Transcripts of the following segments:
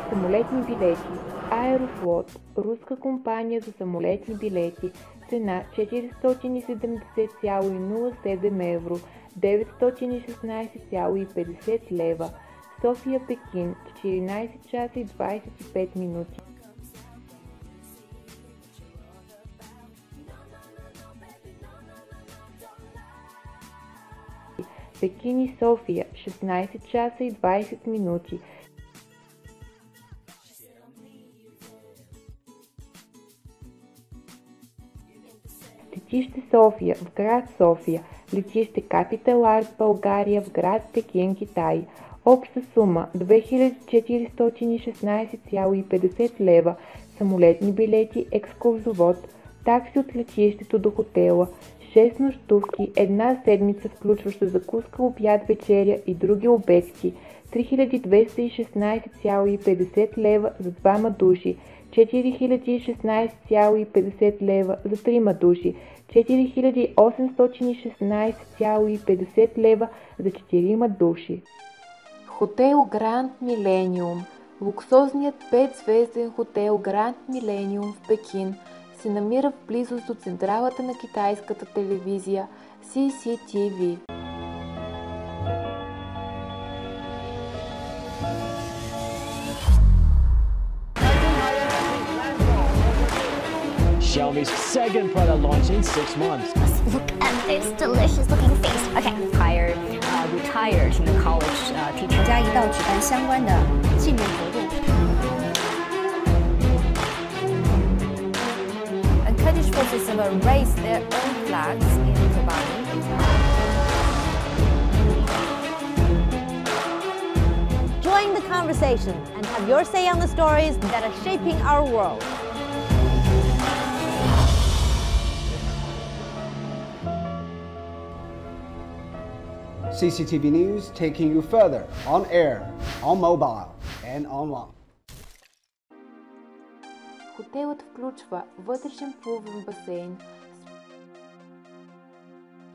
Самолетни билети. Аерофлот. Руска компания за самолетни билети. Цена 470,07 евро, 916,50 лева. София-Пекин 14 часа и 25 минути. Пекин и София 16 часа и 20 минути. Летище София в град София. Летище Capital Art България в град Пекин, Китай. Обща сума 2416,50 лева. Самолетни билети, екскурзовод, такси от летището до хотела, 6 нощувки, една седмица, включваща закуска, обяд, вечеря и други обекти, 3216,50 лева за двама души, 4016,50 лева за трима души, 4816,50 лева за четирима души. Хотел Гранд Милениум. Луксозният 5-звезден хотел Гранд Милениум в Пекин се намира в близост до централата на китайската телевизия CCTV. Xiaomi's second product launch in 6 months. Look at this delicious looking face. Okay, retired in the college teacher. 加一道举办相关的纪念活动。And Kurdish forces will raise their own flags in Kobani. Join the conversation and have your say on the stories that are shaping our world. CCTV News taking you further on air, on mobile and online. Хотелът включва вътрешен плувен басейн,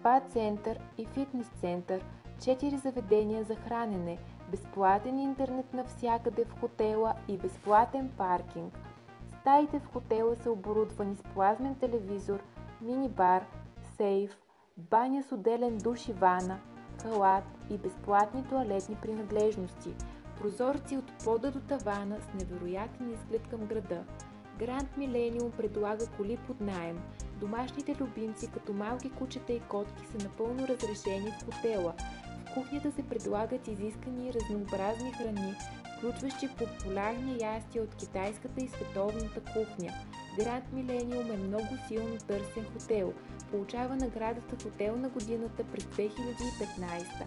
спа център и фитнес център, 4 заведения за хранене, безплатен интернет навсякъде в хотела и безплатен паркинг. Стаите в хотела са оборудвани с плазмен телевизор, мини-бар, сейф, баня с отделен душ и вана, халат и безплатни тоалетни принадлежности, прозорци от пода до тавана с невероятен изглед към града. Гранд Милениум предлага коли под наем. Домашните любимци като малки кучета и котки са напълно разрешени в хотела. В кухнята се предлагат изискани и разнообразни храни, включващи популярни ястия от китайската и световната кухня. Гранд Милениум е много силно търсен хотел. Получава наградата Хотел на годината през 2015.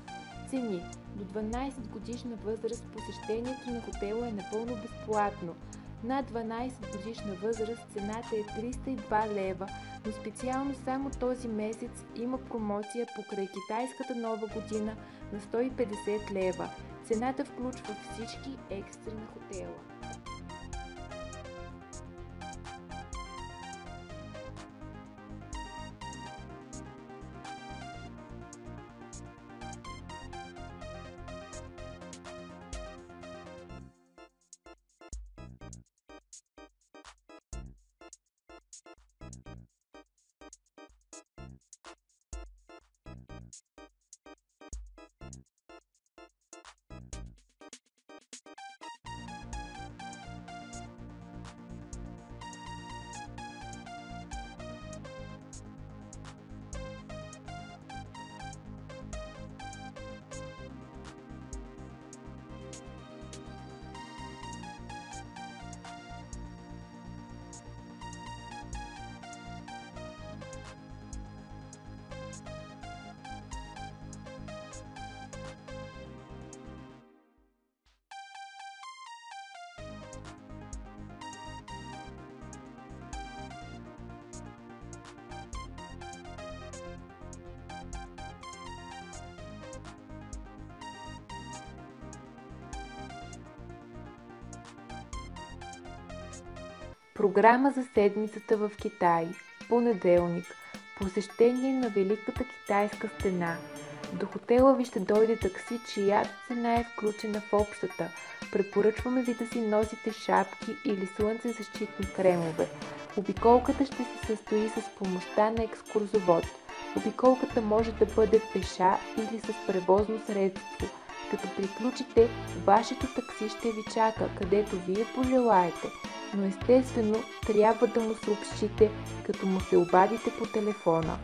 Цени. До 12 годишна възраст посещението на хотела е напълно безплатно. Над 12 годишна възраст цената е 302 лева, но специално само този месец има промоция покрай китайската нова година на 150 лева. Цената включва всички екстри на хотела. Програма за седмицата в Китай. Понеделник. Посещение на Великата китайска стена. До хотела ви ще дойде такси, чиято цена е включена в общата. Препоръчваме ви да си носите шапки или слънцезащитни кремове. Обиколката ще се състои с помощта на екскурзовод. Обиколката може да бъде пеша или с превозно средство. Като приключите, вашето такси ще ви чака, където вие пожелаете. Но естествено, трябва да му съобщите, като му се обадите по телефона.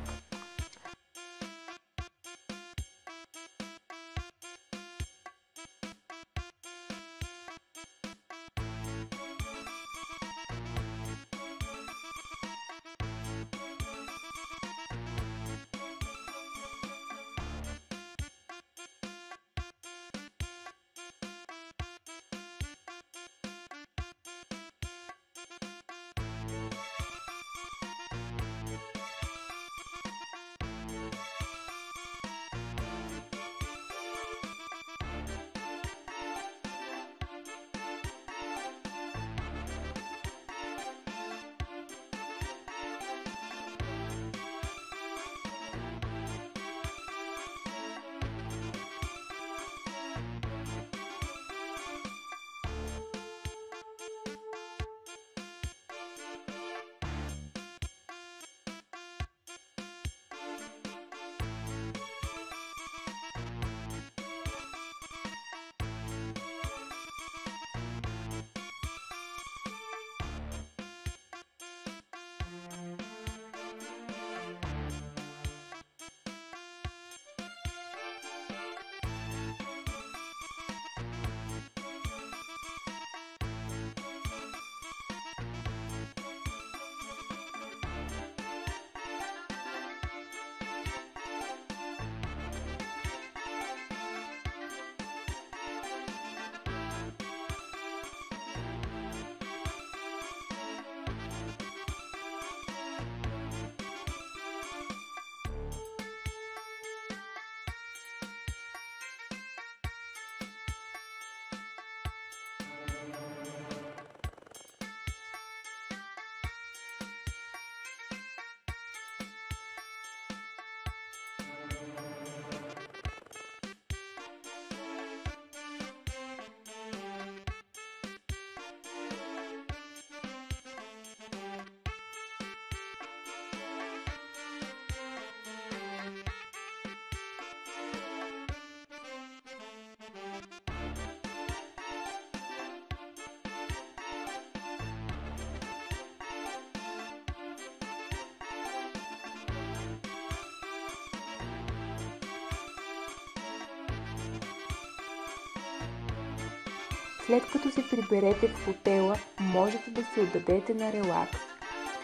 След като се приберете в хотела, можете да се отдадете на релакс.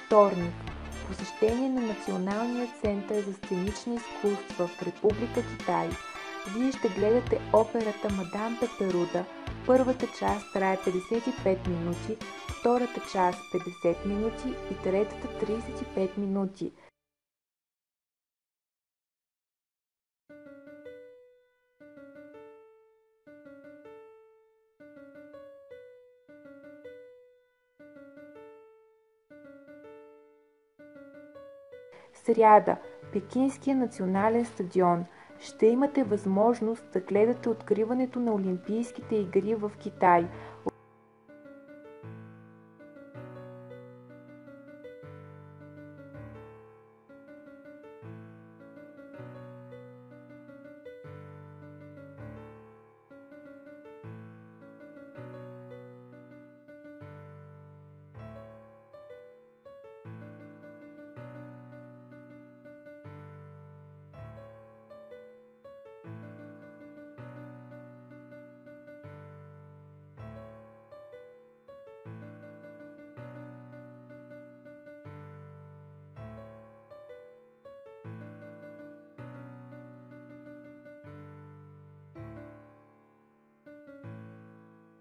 Вторник. Посещение на Националния център за сценични изкуства в Република Китай. Вие ще гледате операта Мадам Пеперуда. Първата част трае 55 минути, втората част 50 минути и третата 35 минути. Сряда. Пекинския национален стадион. Ще имате възможност да гледате откриването на Олимпийските игри в Китай.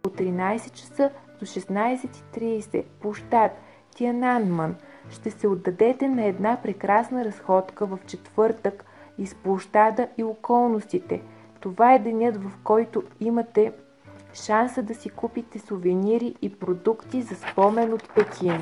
От 13 часа до 16:30, площад Тиананмън. Ще се отдадете на една прекрасна разходка в четвъртък из площада и околностите. Това е денят, в който имате шанса да си купите сувенири и продукти за спомен от Пекин.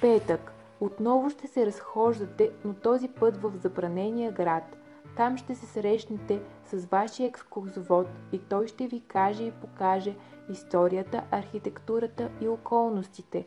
Петък. Отново ще се разхождате, но този път в забранения град. Там ще се срещнете с вашия екскурзовод и той ще ви каже и покаже историята, архитектурата и околностите.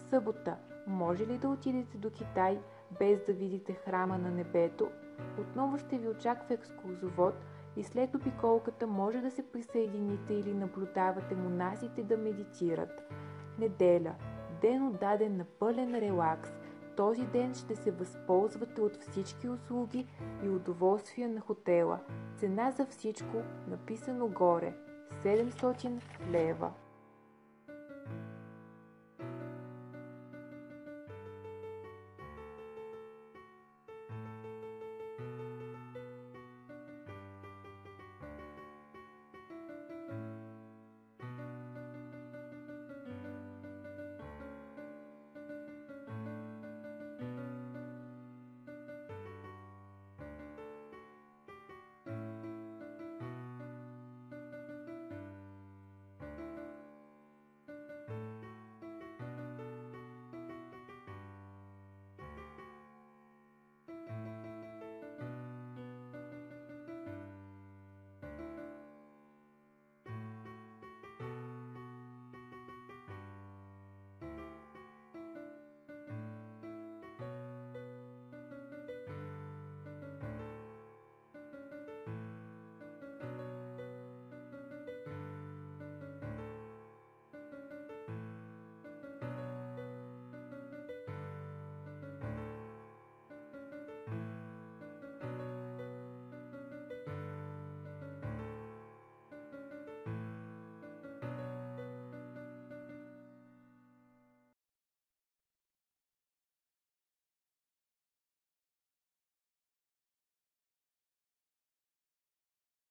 Събота. Може ли да отидете до Китай без да видите храма на небето? Отново ще ви очаква екскурзовод и след обиколката може да се присъедините или наблюдавате монасите да медитират. Неделя. Ден отдаден на пълен релакс. Този ден ще се възползвате от всички услуги и удоволствия на хотела. Цена за всичко написано горе – 700 лева.